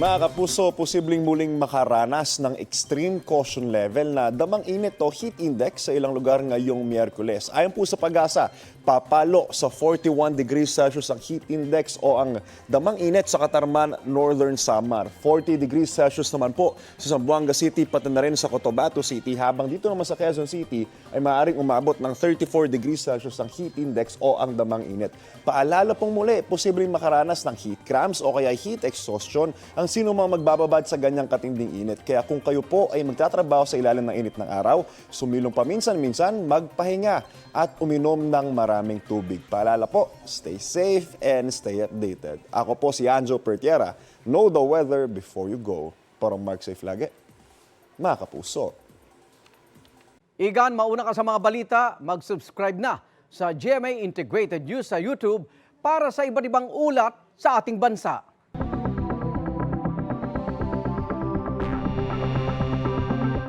Mga kapuso, posibleng muling makaranas ng extreme caution level na damang init o heat index sa ilang lugar ngayong Miyerkules. Ayon po sa Pag-asa, papalo sa 41 degrees Celsius ang heat index o ang damang init sa Katarman, Northern Samar. 40 degrees Celsius naman po sa Zamboanga City pati na rin sa Cotabato City, habang dito naman sa Quezon City ay maaaring umabot ng 34 degrees Celsius ang heat index o ang damang init. Paalala pong muli, posibleng makaranas ng heat cramps o kaya heat exhaustion ang sino mang magbababad sa ganyang katinding init. Kaya kung kayo po ay magtatrabaho sa ilalim ng init ng araw, sumilong paminsan-minsan, magpahinga at uminom ng maraming tubig. Paalala po, stay safe and stay updated. Ako po si Anjo Pertiera. Know the weather before you go. Parang Mark Safe lagi. Mga kapuso. Igan, mauna ka sa mga balita, mag-subscribe na sa GMA Integrated News sa YouTube para sa iba't ibang ulat sa ating bansa.